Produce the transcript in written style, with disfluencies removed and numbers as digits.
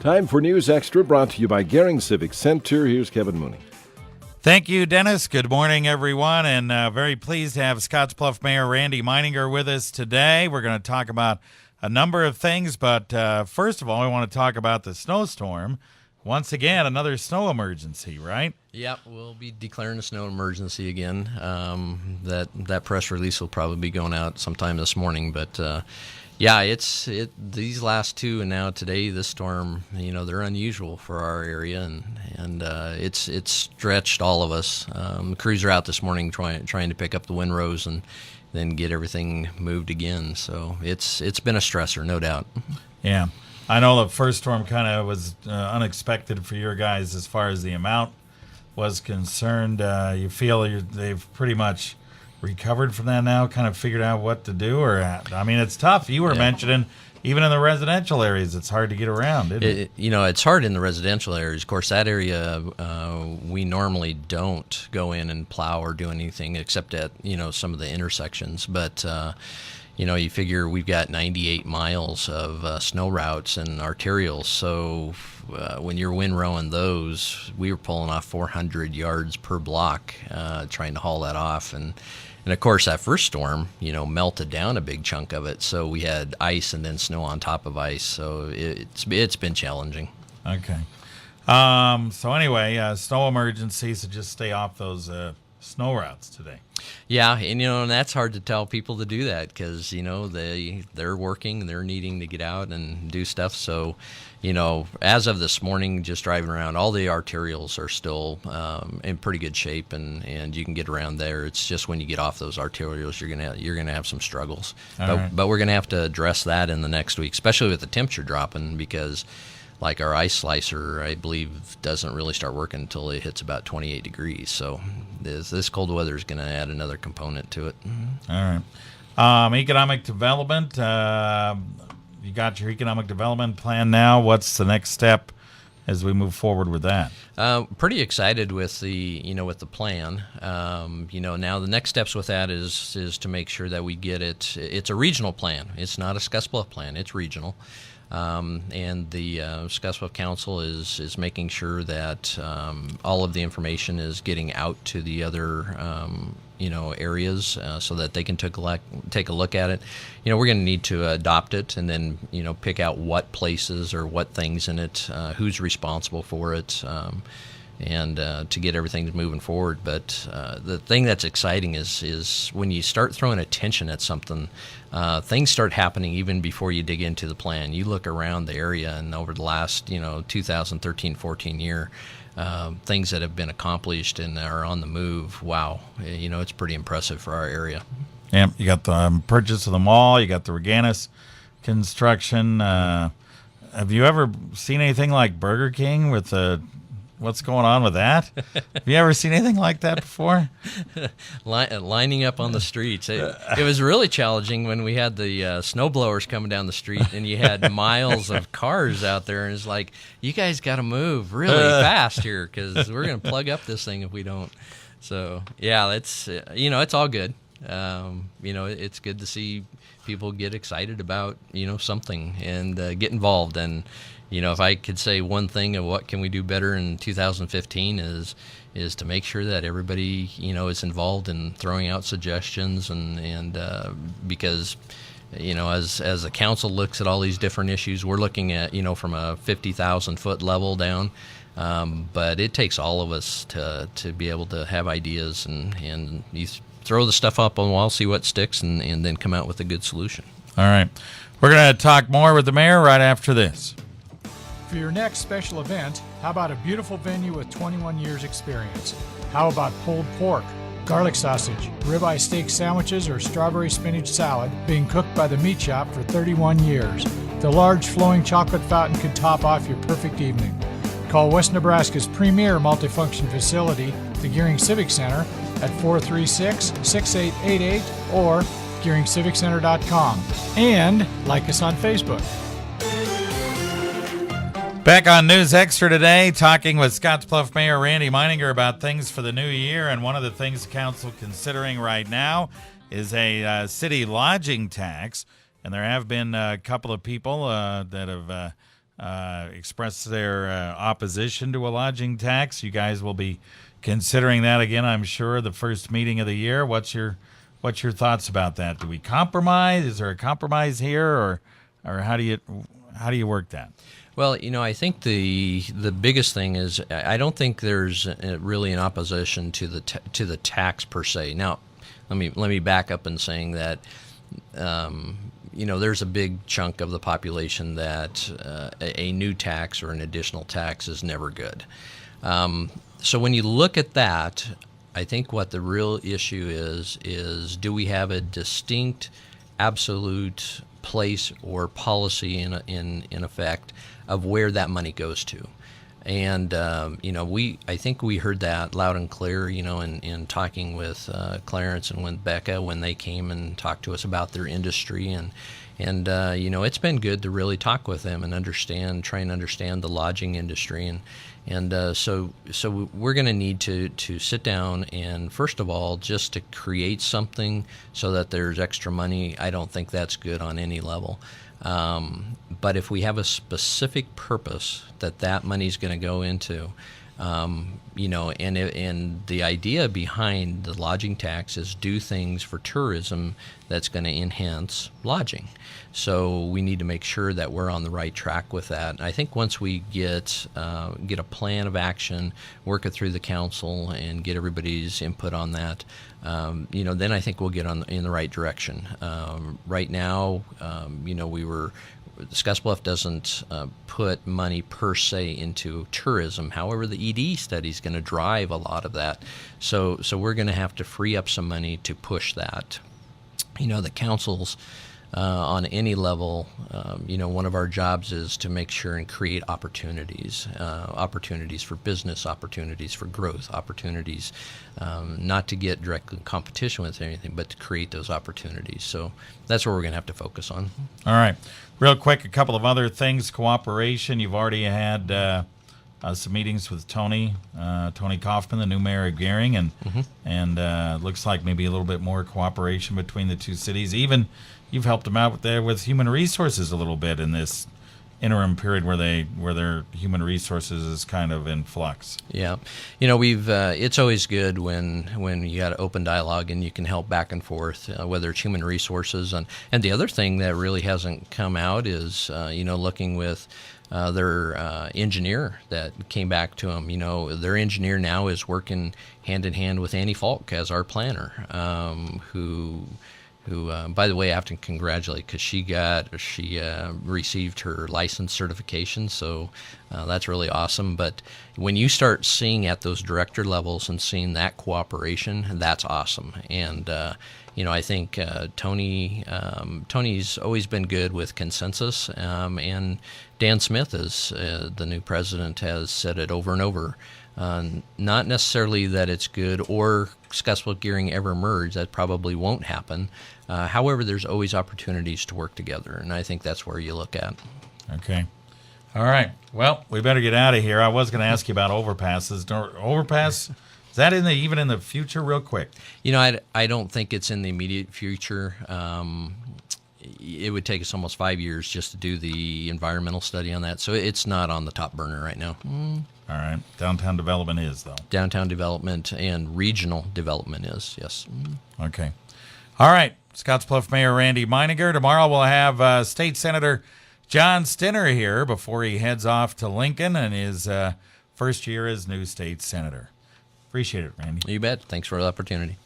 Time for News Extra, brought to you by Gering Civic Center. Here's Kevin Mooney. Thank you, Dennis. Good morning, everyone, and very pleased to have Scottsbluff Mayor Randy Meininger with us today. We're going to talk about a number of things, but first of all, we want to talk about the snowstorm. Once again, another snow emergency, right? Yep, we'll be declaring a snow emergency again. That press release will probably be going out sometime this morning, but yeah, these last two and now today, this storm, they're unusual for our area, and it's stretched all of us. The crews are out this morning trying to pick up the windrows and then get everything moved again. So it's been a stressor, no doubt. Yeah, I know the first storm kind of was unexpected for your guys as far as the amount was concerned. You feel they've pretty much recovered from that now, kind of figured out what to do? Or, I mean, it's tough. You were mentioning even in the residential areas, it's hard to get around, isn't it? It's hard in the residential areas. Of course, that area, we normally don't go in and plow or do anything except at, some of the intersections. But, you figure we've got 98 miles of snow routes and arterials. So when you're windrowing those, we were pulling off 400 yards per block trying to haul that off. And of course, that first storm, melted down a big chunk of it. So we had ice and then snow on top of ice. So it's been challenging. Okay. So anyway, snow emergency, so just stay off those snow routes today. Yeah, and that's hard to tell people to do that because, they're working, they're needing to get out and do stuff. So, as of this morning, just driving around, all the arterials are still in pretty good shape, and you can get around there. It's just when you get off those arterials, you're gonna have some struggles. But we're gonna have to address that in the next week, especially with the temperature dropping, because like our ice slicer, I believe, doesn't really start working until it hits about 28 degrees. So this cold weather is going to add another component to it. All right. Economic development. You got your economic development plan now. What's the next step as we move forward with that? Pretty excited with the plan. Now the next steps with that is to make sure that we get it. It's a regional plan. It's not a Scottsbluff plan. It's regional. And the Scottsbluff Council is making sure that all of the information is getting out to the other areas so that they can take a look at it. We're going to need to adopt it and then pick out what places or what things in it, who's responsible for it, and to get everything moving forward. But the thing that's exciting is when you start throwing attention at something, things start happening even before you dig into the plan. You look around the area, and over the last 2013-14 year, things that have been accomplished and are on the move. Wow, it's pretty impressive for our area. Yeah, you got the purchase of the mall, you got the Reganis construction. Have you ever seen anything like Burger King with what's going on with that? Have you ever seen anything like that before? Lining up on the streets. It was really challenging when we had the snow blowers coming down the street and you had miles of cars out there, and it's like, you guys got to move really fast here because we're going to plug up this thing if we don't. So, yeah, it's all good. It's good to see people get excited about, something and get involved. And if I could say one thing of what can we do better in 2015 is to make sure that everybody, is involved in throwing out suggestions and because, as the council looks at all these different issues, we're looking at, from a 50,000 foot level down. But it takes all of us to be able to have ideas and you throw the stuff up on the wall, see what sticks, and then come out with a good solution. All right. We're going to talk more with the mayor right after this. For your next special event, how about a beautiful venue with 21 years experience? How about pulled pork, garlic sausage, ribeye steak sandwiches, or strawberry spinach salad being cooked by the meat shop for 31 years? The large flowing chocolate fountain could top off your perfect evening. Call West Nebraska's premier multifunction facility, the Gering Civic Center, at 436-6888 or GeringCivicCenter.com, and like us on Facebook. Back on News Extra today, talking with Scottsbluff Mayor Randy Meininger about things for the new year, and one of the things the council considering right now is a city lodging tax, and there have been a couple of people that have expressed their opposition to a lodging tax. You guys will be considering that again, I'm sure, the first meeting of the year. What's your thoughts about that? Do we compromise? Is there a compromise here, or how do you work that? Well, I think the biggest thing is I don't think there's really an opposition to the tax per se. Now, let me back up in saying that there's a big chunk of the population that a new tax or an additional tax is never good. So when you look at that, I think what the real issue is do we have a distinct, absolute place or policy in effect of where that money goes to? And I think we heard that loud and clear, in talking with Clarence and with Becca when they came and talked to us about their industry, and it's been good to really talk with them and try and understand the lodging industry, and so we're going to need to sit down and, first of all, just to create something so that there's extra money. I don't think that's good on any level. But if we have a specific purpose that money is going to go into, and the idea behind the lodging tax is do things for tourism that's going to enhance lodging. So we need to make sure that we're on the right track with that. And I think once we get a plan of action, work it through the council, and get everybody's input on that, then I think we'll get in the right direction. Right now, Scottsbluff doesn't put money per se into tourism. However, the ED study is going to drive a lot of that. So we're going to have to free up some money to push that. The councils on any level, one of our jobs is to make sure and create opportunities for business, opportunities for growth, opportunities not to get direct competition with anything, but to create those opportunities. So that's what we're going to have to focus on. All right. Real quick, a couple of other things. Cooperation. You've already had some meetings with Tony Kaufman, the new mayor of Gering, and looks like maybe a little bit more cooperation between the two cities. Even you've helped them out with human resources a little bit in this interim period where their human resources is kind of in flux. Yeah, we've it's always good when you got an open dialogue and you can help back and forth, whether it's human resources and the other thing that really hasn't come out is looking with their engineer that came back to them. Their engineer now is working hand in hand with Annie Falk as our planner, who by the way, I have to congratulate because she received her license certification, so that's really awesome. But when you start seeing at those director levels and seeing that cooperation, that's awesome. And I think Tony's always been good with consensus, and Dan Smith, is the new president, has said it over and over. Not necessarily that it's good or Scottsbluff Gering ever merge. That probably won't happen. However, there's always opportunities to work together, and I think that's where you look at. Okay. All right. Well, we better get out of here. I was going to ask you about overpasses. Overpass, is that even in the future, real quick? I don't think it's in the immediate future. It would take us almost 5 years just to do the environmental study on that, so it's not on the top burner right now. All right. Downtown development is, though. Downtown development and regional development is, yes. Okay. All right. Scottsbluff Mayor Randy Meininger. Tomorrow we'll have State Senator John Stinner here before he heads off to Lincoln in his first year as new state senator. Appreciate it, Randy. You bet. Thanks for the opportunity.